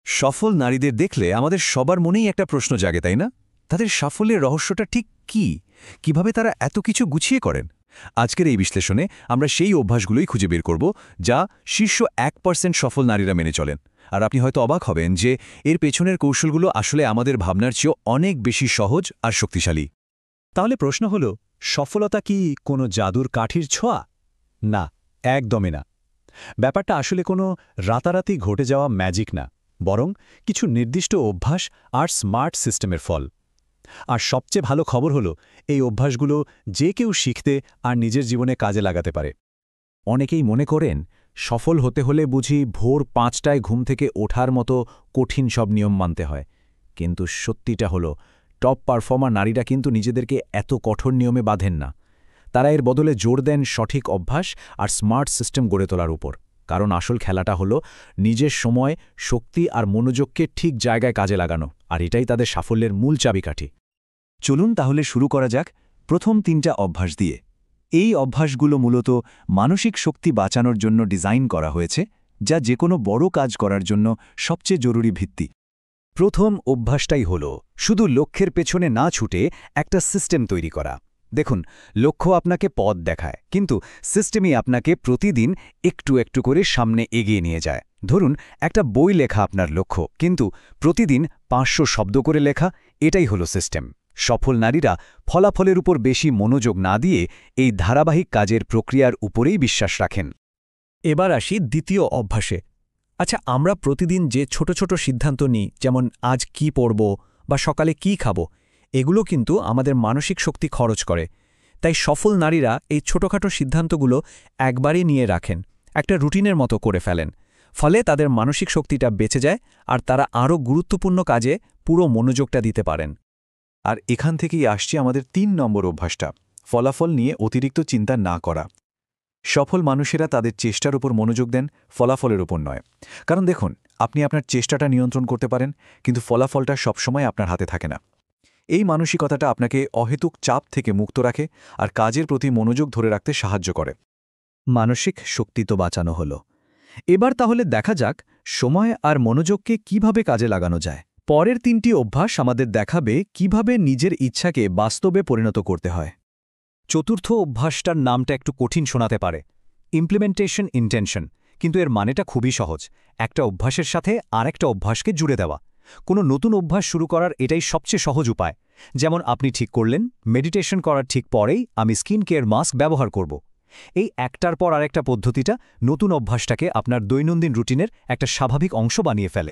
সফল নারীদের দেখলে আমাদের সবার মনেই একটা প্রশ্ন জাগে, তাই না? তাদের সাফল্যের রহস্যটা ঠিক কি? কিভাবে তারা এত কিছু গুছিয়ে করেন? আজকের এই বিশ্লেষণে আমরা সেই অভ্যাসগুলোই খুঁজে বের করব যা শীর্ষ 1% সফল নারীরা মেনে চলেন। আর আপনি হয়তো অবাক হবেন যে এর পেছনের কৌশলগুলো আসলে আমাদের ভাবনার চেয়েও অনেক বেশি সহজ আর শক্তিশালী। তাহলে প্রশ্ন হল, সফলতা কি কোনো জাদুর কাঠির ছোঁয়া? না, একদমই না। ব্যাপারটা আসলে কোনো রাতারাতি ঘটে যাওয়া ম্যাজিক না, বরং কিছু নির্দিষ্ট অভ্যাস আর স্মার্ট সিস্টেমের ফল। আর সবচেয়ে ভালো খবর হলো, এই অভ্যাসগুলো যে কেউ শিখতে আর নিজের জীবনে কাজে লাগাতে পারে। অনেকেই মনে করেন সফল হতে হলে বুঝি ভোর 5টায় ঘুম থেকে ওঠার মতো কঠিন সব নিয়ম মানতে হয়। কিন্তু সত্যিটা হলো, টপ পারফর্মার নারীরা কিন্তু নিজেদেরকে এত কঠোর নিয়মে বাঁধেন না। তারা এর বদলে জোর দেন সঠিক অভ্যাস আর স্মার্ট সিস্টেম গড়ে তোলার উপর। কারণ আসল খেলাটা হলো নিজের সময়, শক্তি আর মনোযোগকে ঠিক জায়গায় কাজে লাগানো, আর এটাই তাদের সাফল্যের মূল চাবিকাঠি। চলুন তাহলে শুরু করা যাক প্রথম 3টা অভ্যাস দিয়ে। এই অভ্যাসগুলো মূলত মানসিক শক্তি বাঁচানোর জন্য ডিজাইন করা হয়েছে, যা যেকোনো বড় কাজ করার জন্য সবচেয়ে জরুরি ভিত্তি। প্রথম অভ্যাসটাই হল শুধু লক্ষ্যের পেছনে না ছুটে একটা সিস্টেম তৈরি করা। দেখুন, লক্ষ্য আপনাকে পথ দেখায়, কিন্তু সিস্টেমই আপনাকে প্রতিদিন একটু একটু করে সামনে এগিয়ে নিয়ে যায়। ধরুন, একটা বই লেখা আপনার লক্ষ্য, কিন্তু প্রতিদিন 500 শব্দ করে লেখা, এটাই হলো সিস্টেম। সফল নারীরা ফলাফলের উপর বেশি মনোযোগ না দিয়ে এই ধারাবাহিক কাজের প্রক্রিয়ার উপরেই বিশ্বাস রাখেন। এবার আসি দ্বিতীয় অভ্যাসে। আচ্ছা, আমরা প্রতিদিন যে ছোট ছোট সিদ্ধান্ত নিই, যেমন আজ কি পড়ব বা সকালে কি খাবো, এগুলো কিন্তু আমাদের মানসিক শক্তি খরচ করে। তাই সফল নারীরা এই ছোটখাটো সিদ্ধান্তগুলো একবারই নিয়ে রাখেন, একটা রুটিনের মতো করে ফেলেন। ফলে তাদের মানসিক শক্তিটা বেঁচে যায় আর তারা আরও গুরুত্বপূর্ণ কাজে পুরো মনোযোগটা দিতে পারেন। আর এখান থেকেই আসছে আমাদের 3 নম্বর অভ্যাসটা, ফলাফল নিয়ে অতিরিক্ত চিন্তা না করা। সফল মানুষেরা তাদের চেষ্টার উপর মনোযোগ দেন, ফলাফলের উপর নয়। কারণ দেখুন, আপনি আপনার চেষ্টাটা নিয়ন্ত্রণ করতে পারেন, কিন্তু ফলাফলটা সবসময় আপনার হাতে থাকে না। এই মানসিকতাটা আপনাকে অহেতুক চাপ থেকে মুক্ত রাখে আর কাজের প্রতি মনোযোগ ধরে রাখতে সাহায্য করে। মানসিক শক্তি তো বাঁচানো হলো। এবার তাহলে দেখা যাক সময় আর মনোযোগকে কিভাবে কাজে লাগানো যায়। পরের 3টি অভ্যাস আমাদের দেখাবে কিভাবে নিজের ইচ্ছাকে বাস্তবে পরিণত করতে হয়। চতুর্থ অভ্যাসটার নামটা একটু কঠিন শোনাতে পারে, ইমপ্লিমেন্টেশন ইন্টেনশন, কিন্তু এর মানেটা খুবই সহজ। একটা অভ্যাসের সাথে আরেকটা অভ্যাসকে জুড়ে দেওয়া। কোনো নতুন অভ্যাস শুরু করার এটাই সবচেয়ে সহজ উপায়। যেমন আপনি ঠিক করলেন, মেডিটেশন করার ঠিক পরেই আমি স্কিন কেয়ার মাস্ক ব্যবহার করব। এই একটার পর আরেকটা পদ্ধতিটা নতুন অভ্যাসটাকে আপনার দৈনন্দিন রুটিনের একটা স্বাভাবিক অংশ বানিয়ে ফেলে।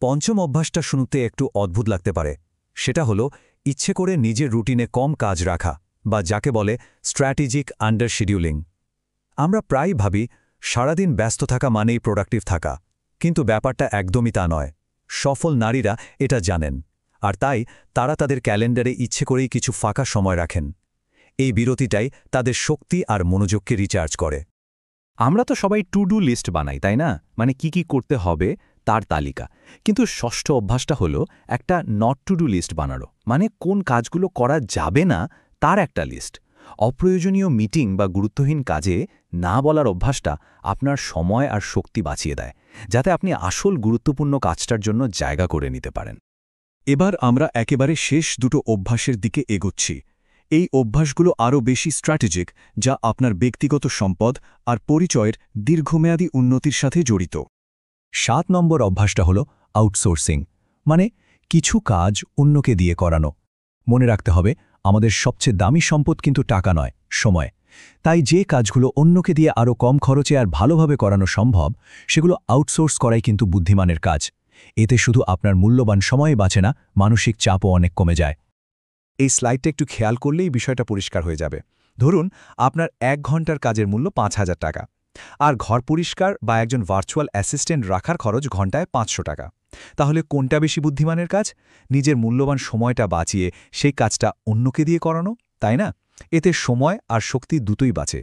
পঞ্চম অভ্যাসটা শুনতে একটু অদ্ভুত লাগতে পারে। সেটা হলো ইচ্ছে করে নিজের রুটিনে কম কাজ রাখা, বা যাকে বলে স্ট্র্যাটেজিক আন্ডার শিডিউলিং। আমরা প্রায় ভাবি সারাদিন ব্যস্ত থাকা মানেই প্রোডাক্টিভ থাকা, কিন্তু ব্যাপারটা একদমই তা নয়। সফল নারীরা এটা জানেন, আর তাই তারা তাদের ক্যালেন্ডারে ইচ্ছে করেই কিছু ফাঁকা সময় রাখেন। এই বিরতিটাই তাদের শক্তি আর মনোযোগকে রিচার্জ করে। আমরা তো সবাই টু ডু লিস্ট বানাই, তাই না? মানে কি করতে হবে তার তালিকা। কিন্তু ষষ্ঠ অভ্যাসটা হলো একটা নট টু ডু লিস্ট বানানো, মানে কোন কাজগুলো করা যাবে না তার একটা লিস্ট। অপ্রয়োজনীয় মিটিং বা গুরুত্বহীন কাজে না বলার অভ্যাসটা আপনার সময় আর শক্তি বাঁচিয়ে দেয়, যাতে আপনি আসল গুরুত্বপূর্ণ কাজটার জন্য জায়গা করে নিতে পারেন। এবার আমরা একেবারে শেষ দুটো অভ্যাসের দিকে এগোচ্ছি। এই অভ্যাসগুলো আরও বেশি স্ট্র্যাটেজিক, যা আপনার ব্যক্তিগত সম্পদ আর পরিচয়ের দীর্ঘমেয়াদী উন্নতির সাথে জড়িত। 7 নম্বর অভ্যাসটা হলো আউটসোর্সিং, মানে কিছু কাজ অন্যকে দিয়ে করানো। মনে রাখতে হবে, আমাদের সবচেয়ে দামি সম্পদ কিন্তু টাকা নয়, সময়। তাই যে কাজগুলো অন্যকে দিয়ে আরও কম খরচে আর ভালোভাবে করানো সম্ভব, সেগুলো আউটসোর্স করাই কিন্তু বুদ্ধিমানের কাজ। এতে শুধু আপনার মূল্যবান সময় বাঁচে না, মানসিক চাপও অনেক কমে যায়। এই স্লাইডটা একটু খেয়াল করলেই বিষয়টা পরিষ্কার হয়ে যাবে। ধরুন, আপনার 1 ঘন্টার কাজের মূল্য 5,000 টাকা, আর ঘর পরিষ্কার বা একজন ভার্চুয়াল অ্যাসিস্ট্যান্ট রাখার খরচ ঘন্টায় 500 টাকা। তাহলে কোনটা বেশি বুদ্ধিমানের কাজ? নিজের মূল্যবান সময়টা বাঁচিয়ে সেই কাজটা অন্যকে দিয়ে করানো, তাই না? এতে সময় আর শক্তি দুটোই বাঁচে।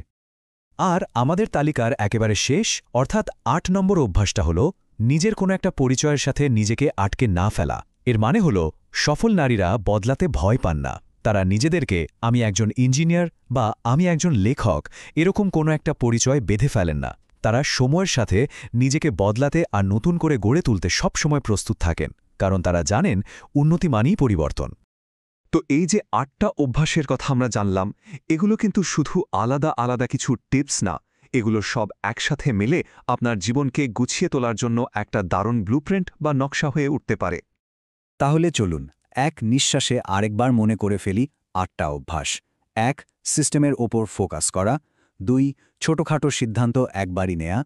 আর আমাদের তালিকার একেবারে শেষ, অর্থাৎ 8 নম্বর অভ্যাসটা হলো নিজের কোনো একটা পরিচয়ের সাথে নিজেকে আটকে না ফেলা। এর মানে হলো সফল নারীরা বদলাতে ভয় পান না। তারা নিজেদেরকে আমি একজন ইঞ্জিনিয়ার বা আমি একজন লেখক এরকম কোনো একটা পরিচয় বেঁধে ফেলেন না। তারা সময়ের সাথে নিজেকে বদলাতে আর নতুন করে গড়ে তুলতে সবসময় প্রস্তুত থাকেন, কারণ তারা জানেন উন্নতি মানেই পরিবর্তন। তো এই যে ৮টা অভ্যাসের কথা আমরা জানলাম, এগুলো কিন্তু শুধু আলাদা আলাদা কিছু টিপস না, এগুলো সব একসাথে মিলে আপনার জীবনকে গুছিয়ে তোলার জন্য একটা দারুণ ব্লুপ্রিন্ট বা নকশা হয়ে উঠতে পারে। তাহলে চলুন এক নিঃশ্বাসে আরেকবার মনে করে ফেলি ৮টা অভ্যাস। ১. সিস্টেমের ওপর ফোকাস করা। ২. ছোটখাটো সিদ্ধান্ত একবারই নেয়া।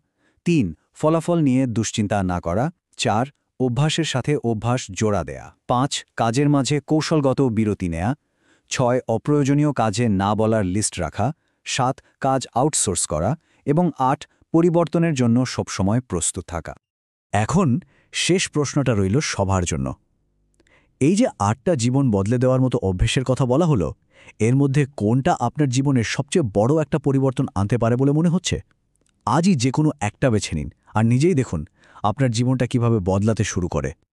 ৩. ফলাফল নিয়ে দুশ্চিন্তা না করা। ৪. অভ্যাসের সাথে অভ্যাস জোড়া দেয়া। ৫. কাজের মাঝে কৌশলগত বিরতি নেয়া। ৬. অপ্রয়োজনীয় কাজে না বলার লিস্ট রাখা। ৭. কাজ আউটসোর্স করা। এবং ৮. পরিবর্তনের জন্য সবসময় প্রস্তুত থাকা। এখন শেষ প্রশ্নটা রইল সবার জন্য। এই যে ৮টা জীবন বদলে দেওয়ার মতো অভ্যেসের কথা বলা হলো, এর মধ্যে কোনটা আপনার জীবনের সবচেয়ে বড় একটা পরিবর্তন আনতে পারে বলে মনে হচ্ছে? আজই যে কোনো একটা বেছে নিন আর নিজেই দেখুন আপনার জীবনটা কিভাবে বদলাতে শুরু করে।